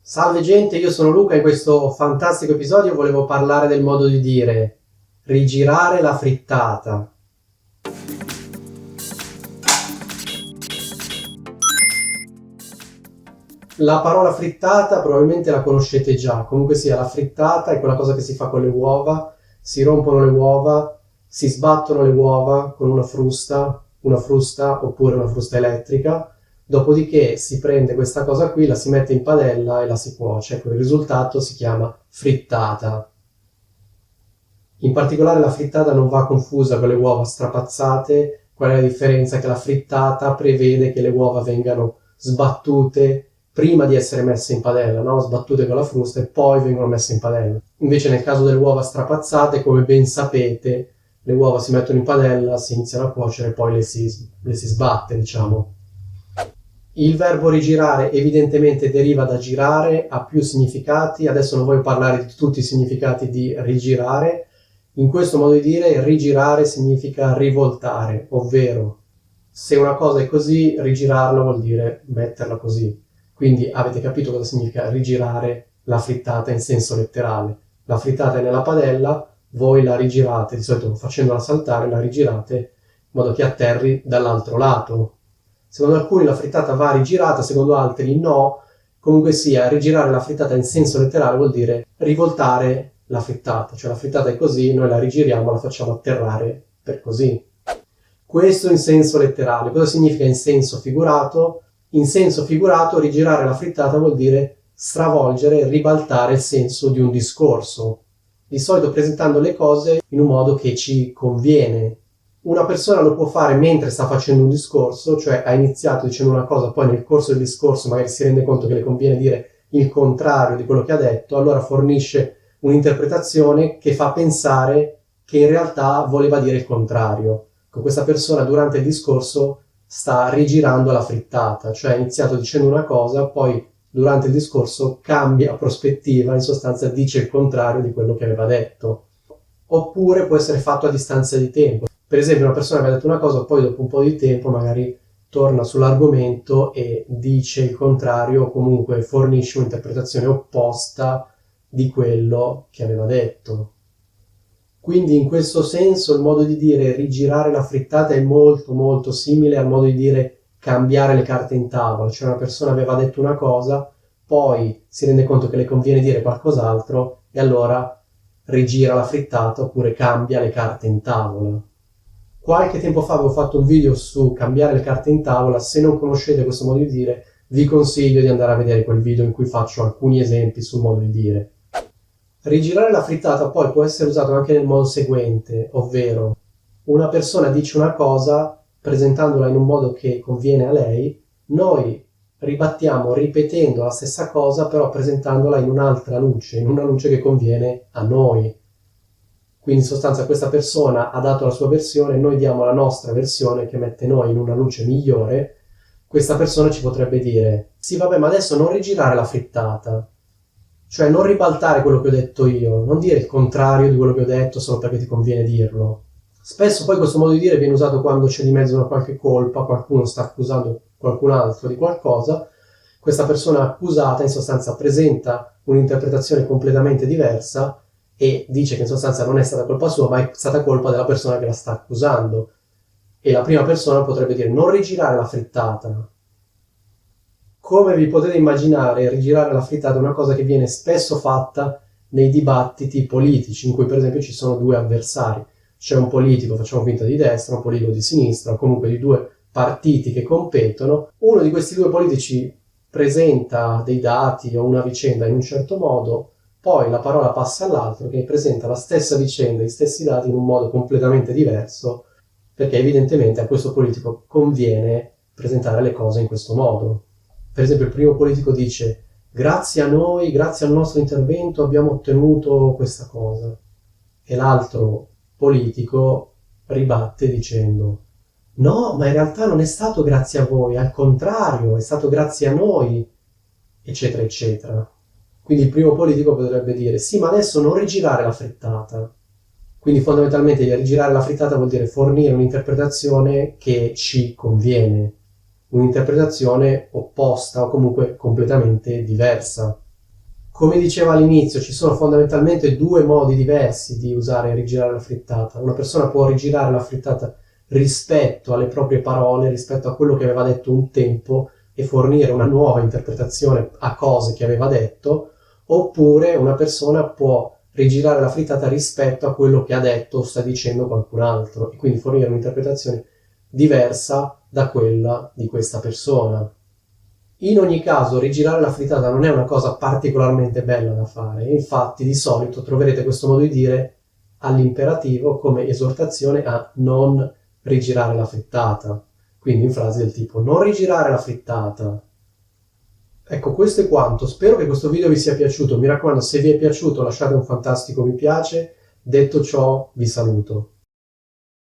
Salve gente, io sono Luca e in questo fantastico episodio volevo parlare del modo di dire rigirare la frittata. La parola frittata probabilmente la conoscete già, comunque sia la frittata è quella cosa che si fa con le uova, si rompono le uova, si sbattono le uova con una frusta oppure una frusta elettrica. Dopodiché si prende questa cosa qui, la si mette in padella e la si cuoce. Ecco, il risultato si chiama frittata. In particolare la frittata non va confusa con le uova strapazzate. Qual è la differenza? Che la frittata prevede che le uova vengano sbattute prima di essere messe in padella, no? Sbattute con la frusta e poi vengono messe in padella. Invece nel caso delle uova strapazzate, come ben sapete, le uova si mettono in padella, si iniziano a cuocere e poi le si sbatte, diciamo. Il verbo rigirare evidentemente deriva da girare, ha più significati, adesso non voglio parlare di tutti i significati di rigirare. In questo modo di dire rigirare significa rivoltare, ovvero se una cosa è così, rigirarla vuol dire metterla così. Quindi avete capito cosa significa rigirare la frittata in senso letterale. La frittata è nella padella, voi la rigirate, di solito facendola saltare la rigirate in modo che atterri dall'altro lato. Secondo alcuni la frittata va rigirata, secondo altri no. Comunque sia, rigirare la frittata in senso letterale vuol dire rivoltare la frittata. Cioè la frittata è così, noi la rigiriamo, la facciamo atterrare per così. Questo in senso letterale. Cosa significa in senso figurato? In senso figurato rigirare la frittata vuol dire stravolgere, ribaltare il senso di un discorso. Di solito presentando le cose in un modo che ci conviene. Una persona lo può fare mentre sta facendo un discorso, cioè ha iniziato dicendo una cosa, poi nel corso del discorso magari si rende conto che le conviene dire il contrario di quello che ha detto, allora fornisce un'interpretazione che fa pensare che in realtà voleva dire il contrario. Con questa persona durante il discorso sta rigirando la frittata, cioè ha iniziato dicendo una cosa, poi durante il discorso cambia prospettiva, in sostanza dice il contrario di quello che aveva detto. Oppure può essere fatto a distanza di tempo. Per esempio una persona aveva detto una cosa, poi dopo un po' di tempo magari torna sull'argomento e dice il contrario o comunque fornisce un'interpretazione opposta di quello che aveva detto. Quindi in questo senso il modo di dire rigirare la frittata è molto molto simile al modo di dire cambiare le carte in tavola, cioè una persona aveva detto una cosa, poi si rende conto che le conviene dire qualcos'altro e allora rigira la frittata oppure cambia le carte in tavola. Qualche tempo fa avevo fatto un video su cambiare le carte in tavola, se non conoscete questo modo di dire vi consiglio di andare a vedere quel video in cui faccio alcuni esempi sul modo di dire. Rigirare la frittata poi può essere usato anche nel modo seguente, ovvero una persona dice una cosa presentandola in un modo che conviene a lei, noi ribattiamo ripetendo la stessa cosa però presentandola in un'altra luce, in una luce che conviene a noi. Quindi in sostanza questa persona ha dato la sua versione, noi diamo la nostra versione che mette noi in una luce migliore. Questa persona ci potrebbe dire sì vabbè ma adesso non rigirare la frittata, cioè non ribaltare quello che ho detto io, non dire il contrario di quello che ho detto solo perché ti conviene dirlo. Spesso poi questo modo di dire viene usato quando c'è di mezzo una qualche colpa, qualcuno sta accusando qualcun altro di qualcosa, questa persona accusata in sostanza presenta un'interpretazione completamente diversa e dice che in sostanza non è stata colpa sua, ma è stata colpa della persona che la sta accusando. E la prima persona potrebbe dire non rigirare la frittata. Come vi potete immaginare, rigirare la frittata è una cosa che viene spesso fatta nei dibattiti politici, in cui per esempio ci sono due avversari. C'è un politico, facciamo finta di destra, un politico di sinistra, o comunque di due partiti che competono. Uno di questi due politici presenta dei dati o una vicenda in un certo modo, poi la parola passa all'altro che presenta la stessa vicenda, gli stessi dati in un modo completamente diverso, perché evidentemente a questo politico conviene presentare le cose in questo modo. Per esempio il primo politico dice grazie a noi, grazie al nostro intervento abbiamo ottenuto questa cosa, e l'altro politico ribatte dicendo no, ma in realtà non è stato grazie a voi, al contrario, è stato grazie a noi, eccetera, eccetera. Quindi il primo politico potrebbe dire sì, ma adesso non rigirare la frittata. Quindi fondamentalmente rigirare la frittata vuol dire fornire un'interpretazione che ci conviene, un'interpretazione opposta o comunque completamente diversa. Come dicevo all'inizio, ci sono fondamentalmente due modi diversi di usare e rigirare la frittata. Una persona può rigirare la frittata rispetto alle proprie parole, rispetto a quello che aveva detto un tempo e fornire una nuova interpretazione a cose che aveva detto, oppure una persona può rigirare la frittata rispetto a quello che ha detto o sta dicendo qualcun altro e quindi fornire un'interpretazione diversa da quella di questa persona. In ogni caso, rigirare la frittata non è una cosa particolarmente bella da fare, infatti di solito troverete questo modo di dire all'imperativo come esortazione a non rigirare la frittata. Quindi in frasi del tipo non rigirare la frittata. Ecco, questo è quanto. Spero che questo video vi sia piaciuto. Mi raccomando, se vi è piaciuto lasciate un fantastico mi piace. Detto ciò, vi saluto.